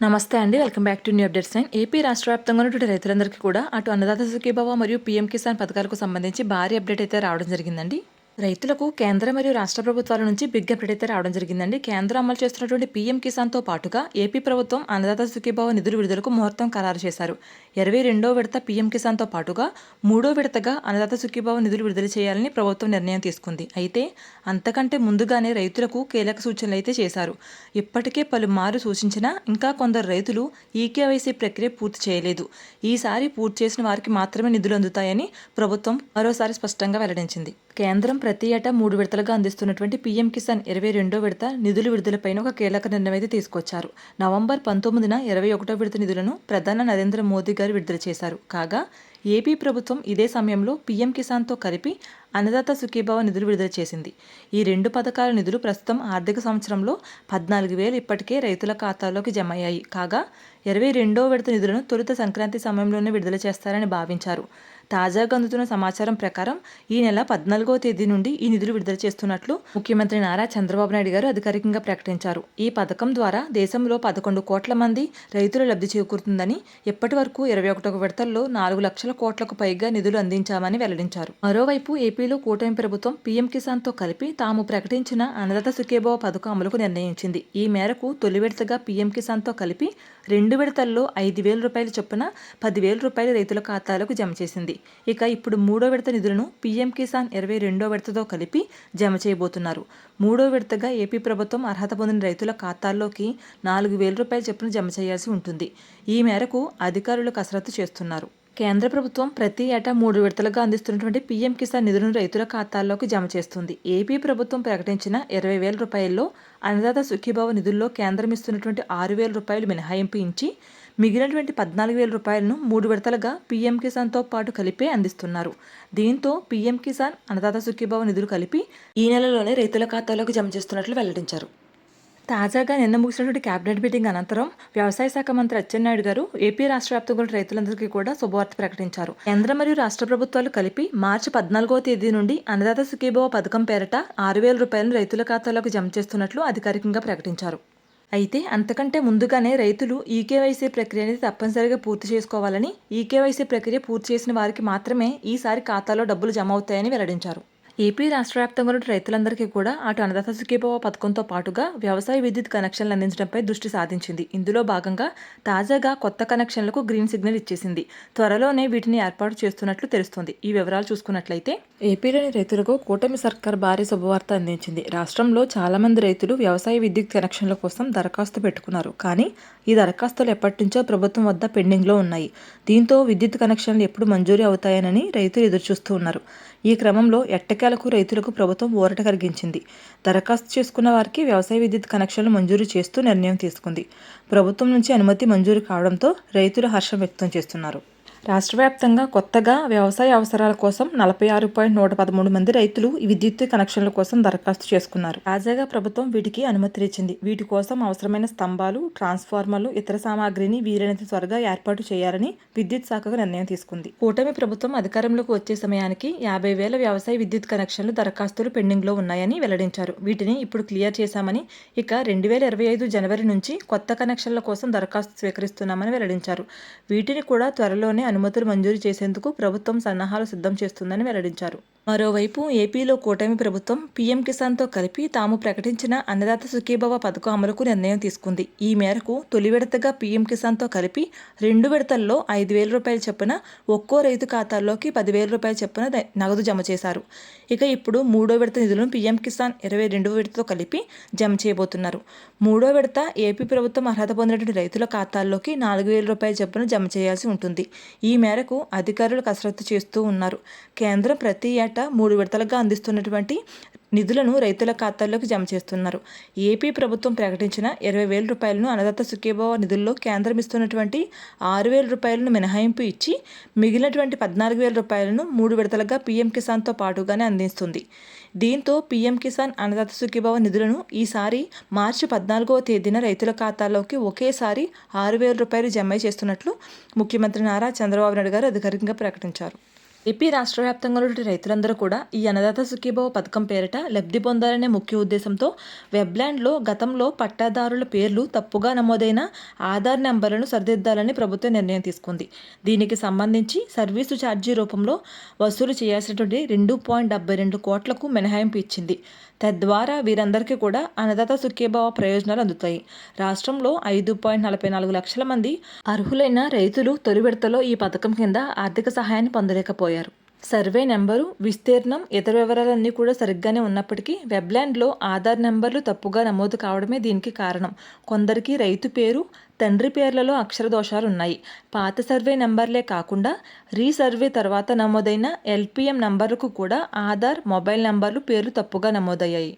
నమస్తే అండి. Welcome back to new updates. AP రాష్ట్ర వ్యాప్తంగా ఉన్నటువంటి రైతులందరికీ కూడా అటు అన్నదాత సుఖీభవ మరియు పీఎం కిసాన్ పథకాలకు సంబంధించి భారీ అప్డేట్ అయితే రావడం జరిగిందండి. రైతులకు కేంద్ర మరియు రాష్ట్ర ప్రభుత్వాల నుంచి బిగ్ అప్డేట్ అయితే రావడం జరిగిందండి. కేంద్రం అమలు చేస్తున్నటువంటి పీఎం కిసాన్తో పాటుగా ఏపీ ప్రభుత్వం అన్నదాత సుఖీభవ నిధుల విడుదలకు ముహూర్తం ఖరారు చేశారు. 22వ విడత పీఎం కిసాన్తో పాటుగా 3వ విడతగా అన్నదాత సుఖీభవ నిధులు విడుదల చేయాలని ప్రభుత్వం నిర్ణయం తీసుకుంది. అయితే అంతకంటే ముందుగానే రైతులకు కీలక సూచనలు అయితే చేశారు. ఇప్పటికే పలుమారు సూచించినా ఇంకా కొందరు రైతులు ఈకేవైసీ ప్రక్రియ పూర్తి చేయలేదు. ఈసారి పూర్తి చేసిన వారికి మాత్రమే నిధులు అందుతాయని ప్రభుత్వం మరోసారి స్పష్టంగా వెల్లడించింది. కేంద్రం ప్రతి ఏటా 3 విడతలుగా అందిస్తున్నటువంటి పీఎం కిసాన్ 22వ విడత నిధుల విడుదలపైన ఒక కీలక నిర్ణయం అయితే తీసుకొచ్చారు. నవంబర్ 19న 21వ విడత నిధులను ప్రధాని నరేంద్ర మోదీ గారు విడుదల చేశారు. కాగా ఏపీ ప్రభుత్వం ఇదే సమయంలో పీఎం కిసాన్తో కలిపి అన్నదాత సుఖీభవ నిధులు విడుదల చేసింది. ఈ 2 పథకాల నిధులు ప్రస్తుతం ఆర్థిక సంవత్సరంలో 14,000 ఇప్పటికే రైతుల ఖాతాల్లోకి జమ అయ్యాయి. కాగా 22వ విడత నిధులను తొలుత సంక్రాంతి సమయంలోనే విడుదల చేస్తారని భావించారు. తాజాగా అందుతున్న సమాచారం ప్రకారం ఈ నెల 14వ తేదీ నుండి ఈ నిధులు విడుదల చేస్తున్నట్లు ముఖ్యమంత్రి నారా చంద్రబాబు నాయుడు గారు అధికారికంగా ప్రకటించారు. ఈ పథకం ద్వారా దేశంలో 11 కోట్ల మంది రైతులు లబ్ధి చేకూరుతుందని, ఇప్పటి వరకు 21 విడతల్లో 4 లక్షల కోట్లకు పైగా నిధులు అందించామని వెల్లడించారు. మరోవైపు ఏపీలో కూటమి ప్రభుత్వం పీఎం కిసాన్తో కలిపి తాము ప్రకటించిన అన్నదాత సుఖీభవ పథకం అమలుకు నిర్ణయించింది. ఈ మేరకు తొలి విడతగా పీఎం కిసాన్తో కలిపి 2 విడతల్లో 5,000 రూపాయల చొప్పున 10,000 రూపాయలు రైతుల ఖాతాలకు జమ చేసింది. ఇక ఇప్పుడు 3వ విడత నిధులను పీఎం కిసాన్ 22వ విడతతో కలిపి జమ చేయబోతున్నారు. 3వ విడతగా ఏపీ ప్రభుత్వం అర్హత పొందిన రైతుల ఖాతాల్లోకి 4,000 రూపాయల చొప్పున జమ చేయాల్సి ఉంటుంది. ఈ మేరకు అధికారులు కసరత్తు చేస్తున్నారు. కేంద్ర ప్రభుత్వం ప్రతి ఏటా 3 విడతలుగా అందిస్తున్నటువంటి పీఎం కిసాన్ నిధులను రైతుల ఖాతాల్లోకి జమ చేస్తుంది. ఏపీ ప్రభుత్వం ప్రకటించిన 20,000 రూపాయల్లో అన్నదాత సుఖీభవ నిధుల్లో కేంద్రం ఇస్తున్నటువంటి 6,000 రూపాయలు మినహాయింపు ఇచ్చి మిగిలినటువంటి 14,000 రూపాయలను 3 విడతలుగా పీఎం కిసాన్తో పాటు కలిపే అందిస్తున్నారు. దీంతో పీఎం కిసాన్ అన్నదాత సుఖీభవ నిధులు కలిపి ఈ నెలలోనే రైతుల ఖాతాలోకి జమ చేస్తున్నట్లు వెల్లడించారు. తాజాగా నిన్న ముగిసినటువంటి కేబినెట్ మీటింగ్ అనంతరం వ్యవసాయ శాఖ మంత్రి అచ్చెన్నాయుడు గారు ఏపీ రాష్ట్ర వ్యాప్తంగా రైతులందరికీ కూడా శుభవార్త ప్రకటించారు. కేంద్ర మరియు రాష్ట్ర ప్రభుత్వాలు కలిపి మార్చి 14వ తేదీ నుండి అన్నదాత సుఖీభవ పథకం పేరిట 6,000 రూపాయలను రైతుల ఖాతాలోకి జమ చేస్తున్నట్లు అధికారికంగా ప్రకటించారు. అయితే అంతకంటే ముందుగానే రైతులు ఈకేవైసీ ప్రక్రియని తప్పనిసరిగా పూర్తి చేసుకోవాలని, ఈకేవైసీ ప్రక్రియ పూర్తి చేసిన వారికి మాత్రమే ఈసారి ఖాతాలో డబ్బులు జమ అవుతాయని వెల్లడించారు. ఏపీ రాష్ట్ర వ్యాప్తంగా ఉన్న రైతులందరికీ కూడా అటు అన్నదాత సుఖీభవ పథకంతో పాటుగా వ్యవసాయ విద్యుత్ కనెక్షన్లు అందించడంపై దృష్టి సాధించింది. ఇందులో భాగంగా తాజాగా కొత్త కనెక్షన్లకు గ్రీన్ సిగ్నల్ ఇచ్చేసింది. త్వరలోనే వీటిని ఏర్పాటు చేస్తున్నట్లు తెలుస్తోంది. ఈ వివరాలు చూసుకున్నట్లయితే ఏపీలోని రైతులకు కూటమి సర్కార్ భారీ శుభవార్త అందించింది. రాష్ట్రంలో చాలా మంది రైతులు వ్యవసాయ విద్యుత్ కనెక్షన్ల కోసం దరఖాస్తు పెట్టుకున్నారు. కానీ ఈ దరఖాస్తులు ఎప్పటి నుంచో ప్రభుత్వం వద్ద పెండింగ్లో ఉన్నాయి. దీంతో విద్యుత్ కనెక్షన్లు ఎప్పుడు మంజూరు అవుతాయనని రైతులు ఎదురుచూస్తూ ఉన్నారు. ఈ క్రమంలో ఎట్టకేలకు రైతులకు ప్రభుత్వం ఊరట కలిగించింది. దరఖాస్తు చేసుకున్న వారికి వ్యవసాయ విద్యుత్ కనెక్షన్లు మంజూరు చేస్తూ నిర్ణయం తీసుకుంది. ప్రభుత్వం నుంచి అనుమతి మంజూరు కావడంతో రైతులు హర్షం వ్యక్తం చేస్తున్నారు. రాష్ట్ర వ్యాప్తంగా కొత్తగా వ్యవసాయ అవసరాల కోసం 46.113 మంది రైతులు ఈ విద్యుత్ కనెక్షన్ల కోసం దరఖాస్తు చేసుకున్నారు. తాజాగా ప్రభుత్వం వీటికి అనుమతినిచ్చింది. వీటి కోసం అవసరమైన స్తంభాలు, ట్రాన్స్ఫార్మర్లు, ఇతర సామాగ్రిని వీలైనంత త్వరగా ఏర్పాటు చేయాలని విద్యుత్ శాఖకు నిర్ణయం తీసుకుంది. కూటమి ప్రభుత్వం అధికారంలోకి వచ్చే సమయానికి 50,000 వ్యవసాయ విద్యుత్ కనెక్షన్లు దరఖాస్తులు పెండింగ్లో ఉన్నాయని వెల్లడించారు. వీటిని ఇప్పుడు క్లియర్ చేశామని, ఇక 2025 జనవరి నుంచి కొత్త కనెక్షన్ల కోసం దరఖాస్తు స్వీకరిస్తున్నామని వెల్లడించారు. వీటిని కూడా త్వరలోనే అనుమతులు మంజూరు చేసేందుకు ప్రభుత్వం సన్నాహాలు సిద్ధం చేస్తుందని వెల్లడించారు. మరోవైపు ఏపీలో కూటమి ప్రభుత్వం పీఎం కిసాన్తో కలిపి తాము ప్రకటించిన అన్నదాత సుఖీభవ పథకం అమలుకు నిర్ణయం తీసుకుంది. ఈ మేరకు తొలి విడతగా పీఎం కిసాన్తో కలిపి 2 విడతల్లో 5,000 రూపాయల చొప్పున ఒక్కో రైతు ఖాతాల్లోకి 10,000 రూపాయల చొప్పున నగదు జమ చేశారు. ఇక ఇప్పుడు 3వ విడత నిధులను పీఎం కిసాన్ 22వ విడతతో కలిపి జమ చేయబోతున్నారు. 3వ విడత ఏపీ ప్రభుత్వం అర్హత పొందినటువంటి రైతుల ఖాతాల్లోకి 4,000 రూపాయల చొప్పున జమ చేయాల్సి ఉంటుంది. ఈ మేరకు అధికారులు కసరత్తు చేస్తూ ఉన్నారు. కేంద్రం ప్రతి ఏటా 3 విడతలుగా అందిస్తున్నటువంటి నిధులను రైతుల ఖాతాల్లోకి జమ చేస్తున్నారు. ఏపీ ప్రభుత్వం ప్రకటించిన 20,000 రూపాయలను అన్నదాత సుఖీభవ నిధుల్లో కేంద్రం ఇస్తున్నటువంటి 6,000 రూపాయలను మినహాయింపు ఇచ్చి మిగిలినటువంటి 14,000 రూపాయలను 3 విడతలుగా పీఎం కిసాన్తో పాటుగానే అందిస్తుంది. దీంతో పీఎం కిసాన్ అన్నదాత సుఖీభవ నిధులను ఈసారి మార్చి 14వ తేదీన రైతుల ఖాతాల్లోకి ఒకేసారి 6,000 రూపాయలు జమ చేస్తున్నట్లు ముఖ్యమంత్రి నారా చంద్రబాబు నాయుడు గారు అధికారికంగా ప్రకటించారు. ఏపీ రాష్ట్ర వ్యాప్తంగా ఉన్న రైతులందరూ కూడా ఈ అన్నదాత సుఖీభవ పథకం పేరిట లబ్ధి పొందాలనే ముఖ్య ఉద్దేశంతో వెబ్లాండ్లో గతంలో పట్టాదారుల పేర్లు తప్పుగా నమోదైన ఆధార్ నెంబర్లను సరిదిద్దాలని ప్రభుత్వం నిర్ణయం తీసుకుంది. దీనికి సంబంధించి సర్వీసు ఛార్జీ రూపంలో వసూలు చేయాల్సినటువంటి 2.72 కోట్లకు మినహాయింపు ఇచ్చింది. తద్వారా వీరందరికీ కూడా అన్నదాత సుఖీభవ ప్రయోజనాలు అందుతాయి. రాష్ట్రంలో 5.44 లక్షల మంది అర్హులైన రైతులు తొలి విడతలో ఈ పథకం కింద ఆర్థిక సహాయాన్ని పొందలేకపోయారు. సర్వే నెంబరు, విస్తీర్ణం, ఇతర వివరాలన్నీ కూడా సరిగ్గానే ఉన్నప్పటికీ వెబ్లాండ్లో ఆధార్ నెంబర్లు తప్పుగా నమోదు కావడమే దీనికి కారణం. కొందరికి రైతు పేరు, తండ్రి పేర్లలో అక్షర దోషాలు ఉన్నాయి. పాత సర్వే నెంబర్లే కాకుండా రీసర్వే తర్వాత నమోదైన ఎల్పిఎం నంబర్లకు కూడా ఆధార్, మొబైల్ నంబర్లు పేర్లు తప్పుగా నమోదయ్యాయి.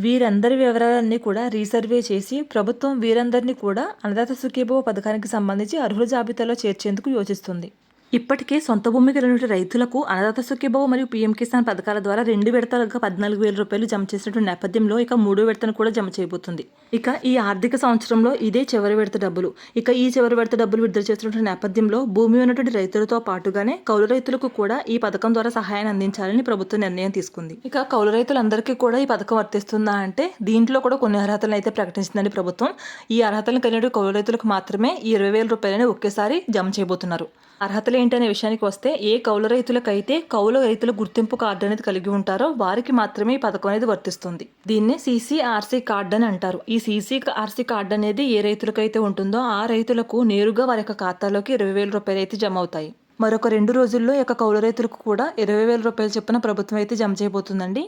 వీరందరి వివరాలన్నీ కూడా రీసర్వే చేసి ప్రభుత్వం వీరందరినీ కూడా అన్నదాత సుఖీభవ పథకానికి సంబంధించి అర్హుల జాబితాలో చేర్చేందుకు యోచిస్తుంది. ఇప్పటికే సొంత భూమి కలిగిన రైతులకు అన్నదాత సుఖీభవ మరియు పీఎం కిసాన్ పథకాల ద్వారా 2 విడతలుగా 14,000 రూపాయలు జమ చేసినటువంటి నేపథ్యంలో ఇక 3వ విడతను కూడా జమ చేయబోతుంది. ఇక ఈ ఆర్థిక సంవత్సరంలో ఇదే చివరి విడత డబ్బులు. ఇక ఈ చివరి విడత డబ్బులు విడుదల చేస్తున్న నేపథ్యంలో భూమి ఉన్నటువంటి రైతులతో పాటుగానే కౌలు రైతులకు కూడా ఈ పథకం ద్వారా సహాయాన్ని అందించాలని ప్రభుత్వం నిర్ణయం తీసుకుంది. ఇక కౌలు రైతులందరికీ కూడా ఈ పథకం వర్తిస్తుందా అంటే దీంట్లో కూడా కొన్ని అర్హతలను అయితే ప్రకటించిందండి ప్రభుత్వం. ఈ అర్హతలను కలిగిన కౌలు రైతులకు మాత్రమే ఈ 20,000 రూపాయలని ఒకేసారి జమ చేయబోతున్నారు. అర్హతలు ఏంటనే విషయానికి వస్తే ఏ కౌలు రైతులకైతే కౌలు రైతుల గుర్తింపు కార్డు అనేది కలిగి ఉంటారో వారికి మాత్రమే ఈ పథకం అనేది వర్తిస్తుంది. దీన్ని CCRC కార్డు అని అంటారు. ఈ CCRC కార్డు అనేది ఏ రైతులకైతే ఉంటుందో ఆ రైతులకు నేరుగా వారి యొక్క ఖాతాలోకి 20,000 రూపాయలు అయితే జమ అవుతాయి. మరొక 2 రోజుల్లో ఈ యొక్క కౌలు రైతులకు కూడా 20,000 రూపాయలు చొప్పున ప్రభుత్వం అయితే జమ చేయబోతుందండి.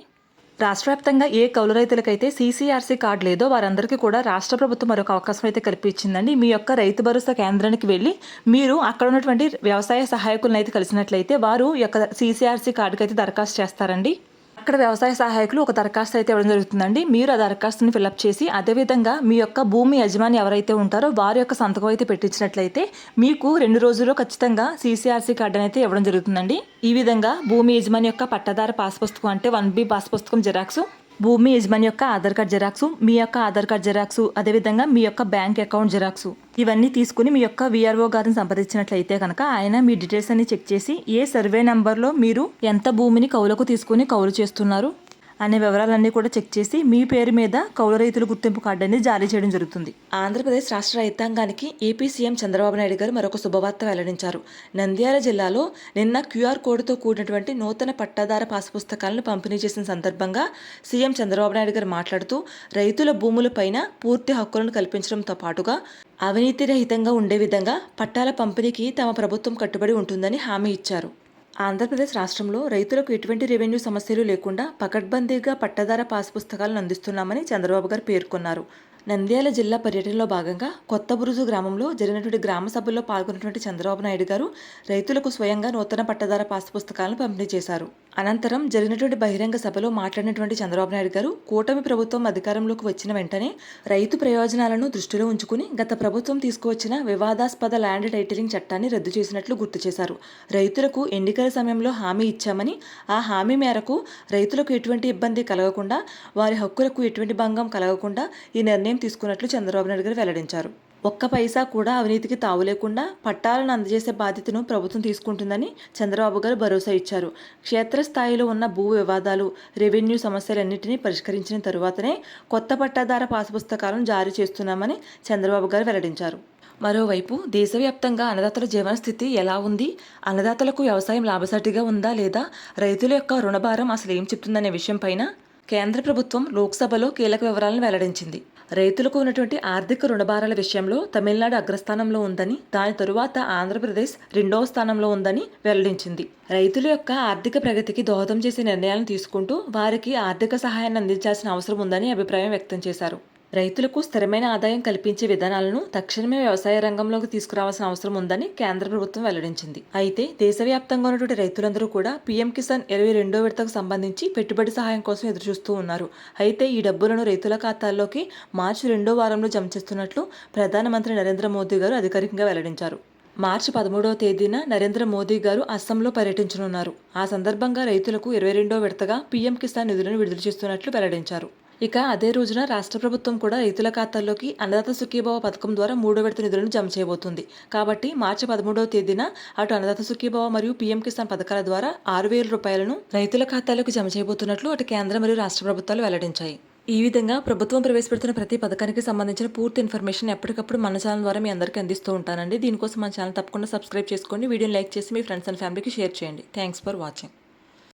రాష్ట్ర వ్యాప్తంగా ఏ కౌలు రైతులకైతే CCRC కార్డు లేదో వారందరికీ కూడా రాష్ట్ర ప్రభుత్వం మరొక అవకాశం అయితే కల్పించిందండి. మీ యొక్క రైతు భరోసా కేంద్రానికి వెళ్ళి మీరు అక్కడ ఉన్నటువంటి వ్యవసాయ సహాయకులను అయితే కలిసినట్లయితే వారు ఈ యొక్క CCRC కార్డుకి అయితే దరఖాస్తు చేస్తారండి. అక్కడ వ్యవసాయ సహాయకులు ఒక దరఖాస్తు అయితే ఇవ్వడం జరుగుతుందండి. మీరు ఆ దరఖాస్తుని ఫిల్అప్ చేసి అదేవిధంగా మీ యొక్క భూమి యజమాని ఎవరైతే ఉంటారో వారి యొక్క సంతకం అయితే పెట్టించినట్లయితే మీకు 2 రోజుల్లో ఖచ్చితంగా CCRC కార్డు అయితే ఇవ్వడం జరుగుతుందండి. ఈ విధంగా భూమి యజమాని యొక్క పట్టాదార పాస్ పుస్తకం అంటే 1B పాస్ పుస్తకం జిరాక్స్, భూమి యజమాని యొక్క ఆధార్ కార్డ్ జిరాక్సు, మీ యొక్క ఆధార్ కార్డ్ జిరాక్సు, అదేవిధంగా మీ యొక్క బ్యాంక్ అకౌంట్ జిరాక్సు ఇవన్నీ తీసుకుని మీ యొక్క VRO గారిని సంప్రదించినట్లయితే కనుక ఆయన మీ డీటెయిల్స్ అన్ని చెక్ చేసి ఏ సర్వే నెంబర్లో మీరు ఎంత భూమిని కౌలుకు తీసుకుని కౌలు చేస్తున్నారు అనే వివరాలన్నీ కూడా చెక్ చేసి మీ పేరు మీద కౌలు రైతుల గుర్తింపు కార్డు అనేది జారీ చేయడం జరుగుతుంది. ఆంధ్రప్రదేశ్ రాష్ట్ర రైతాంగానికి ఏపీ సీఎం చంద్రబాబు నాయుడు గారు మరొక శుభవార్త వెల్లడించారు. నంద్యాల జిల్లాలో నిన్న QR కోడ్తో కూడినటువంటి నూతన పట్టాదార పాస్ పుస్తకాలను పంపిణీ చేసిన సందర్భంగా సీఎం చంద్రబాబు నాయుడు గారు మాట్లాడుతూ రైతుల భూములపైన పూర్తి హక్కులను కల్పించడంతో పాటుగా అవినీతి రహితంగా ఉండే విధంగా పట్టాల పంపిణీకి తమ ప్రభుత్వం కట్టుబడి ఉంటుందని హామీ ఇచ్చారు. ఆంధ్రప్రదేశ్ రాష్ట్రంలో రైతులకు ఎటువంటి రెవెన్యూ సమస్యలు లేకుండా పకడ్బందీగా పట్టాదార పాస్ పుస్తకాలను అందిస్తున్నామని చంద్రబాబు గారు పేర్కొన్నారు. నంద్యాల జిల్లా పర్యటనలో భాగంగా కొత్తబురుజు గ్రామంలో జరిగినటువంటి గ్రామ సభల్లో పాల్గొన్నటువంటి చంద్రబాబు నాయుడు గారు రైతులకు స్వయంగా నూతన పట్టాదార పాస్ పుస్తకాలను పంపిణీ చేశారు. అనంతరం జరిగినటువంటి బహిరంగ సభలో మాట్లాడినటువంటి చంద్రబాబు నాయుడు గారు కూటమి ప్రభుత్వం అధికారంలోకి వచ్చిన వెంటనే రైతు ప్రయోజనాలను దృష్టిలో ఉంచుకుని గత ప్రభుత్వం తీసుకువచ్చిన వివాదాస్పద ల్యాండ్ టైటిలింగ్ చట్టాన్ని రద్దు చేసినట్లు గుర్తు చేశారు. రైతులకు ఎన్నికల సమయంలో హామీ ఇచ్చామని ఆ హామీ మేరకు రైతులకు ఎటువంటి ఇబ్బంది కలగకుండా వారి హక్కులకు ఎటువంటి భంగం కలగకుండా ఈ నిర్ణయం తీసుకున్నట్లు చంద్రబాబు నాయుడు గారు వెల్లడించారు. ఒక్క పైసా కూడా అవినీతికి తావు లేకుండా పట్టాలను అందజేసే బాధ్యతను ప్రభుత్వం తీసుకుంటుందని చంద్రబాబు గారు భరోసా ఇచ్చారు. క్షేత్రస్థాయిలో ఉన్న భూ వివాదాలు, రెవెన్యూ సమస్యలన్నింటినీ పరిష్కరించిన తరువాతనే కొత్త పట్టాదార పాస్ పుస్తకాలను జారీ చేస్తున్నామని చంద్రబాబు గారు వెల్లడించారు. మరోవైపు దేశవ్యాప్తంగా అన్నదాతల జీవన స్థితి ఎలా ఉంది, అన్నదాతలకు వ్యవసాయం లాభసాటిగా ఉందా లేదా, రైతుల యొక్క రుణభారం అసలు ఏం చెప్తుందనే విషయంపైన కేంద్ర ప్రభుత్వం లోక్సభలో కీలక వివరాలను వెల్లడించింది. రైతులకు ఉన్నటువంటి ఆర్థిక రుణభారాల విషయంలో తమిళనాడు అగ్రస్థానంలో ఉందని, దాని తరువాత ఆంధ్రప్రదేశ్ 2వ స్థానంలో ఉందని వెల్లడించింది. రైతుల యొక్క ఆర్థిక ప్రగతికి దోహదం చేసే నిర్ణయాలను తీసుకుంటూ వారికి ఆర్థిక సహాయాన్ని అందించాల్సిన అవసరం ఉందని అభిప్రాయం వ్యక్తం చేశారు. రైతులకు స్థిరమైన ఆదాయం కల్పించే విధానాలను తక్షణమే వ్యవసాయ రంగంలోకి తీసుకురావాల్సిన అవసరం ఉందని కేంద్ర ప్రభుత్వం వెల్లడించింది. అయితే దేశవ్యాప్తంగా ఉన్నటువంటి రైతులందరూ కూడా పీఎం కిసాన్ 22వ విడతకు సంబంధించి పెట్టుబడి సహాయం కోసం ఎదురుచూస్తూ ఉన్నారు. అయితే ఈ డబ్బులను రైతుల ఖాతాల్లోకి మార్చి 2వ వారంలో జమ చేస్తున్నట్లు ప్రధానమంత్రి నరేంద్ర మోదీ గారు అధికారికంగా వెల్లడించారు. మార్చి 13వ తేదీన నరేంద్ర మోదీ గారు అస్సాంలో పర్యటించనున్నారు. ఆ సందర్భంగా రైతులకు 22వ విడతగా పీఎం కిసాన్ నిధులను విడుదల చేస్తున్నట్లు వెల్లడించారు. ఇక అదే రోజున రాష్ట్ర ప్రభుత్వం కూడా రైతుల ఖాతాల్లోకి అన్నదాత సుఖీభవ పథకం ద్వారా 3వ విడత నిధులను జమ చేయబోతుంది. కాబట్టి మార్చి 13వ తేదీన అటు అన్నదాత సుఖీభవ మరియు పీఎం కిసాన్ పథకాల ద్వారా 6,000 రూపాయలను రైతుల ఖాతాలోకి జమ చేయబోతున్నట్లు అటు కేంద్ర మరియు రాష్ట్ర ప్రభుత్వాలు వెల్లడించాయి. ఈ విధంగా ప్రభుత్వం ప్రవేశపెడుతున్న ప్రతి పథకానికి సంబంధించిన పూర్తి ఇన్ఫర్మేషన్ ఎప్పటికప్పుడు మన ఛానల్ ద్వారా మీ అందరికీ అందిస్తూ ఉంటానండి. దీనికోసం మన ఛానల్ తప్పకుండా సబ్స్క్రైబ్ చేసుకోండి. వీడియోని లైక్ చేసి మీ ఫ్రెండ్స్ అండ్ ఫ్యామిలీకి షేర్ చేయండి. Thanks for watching.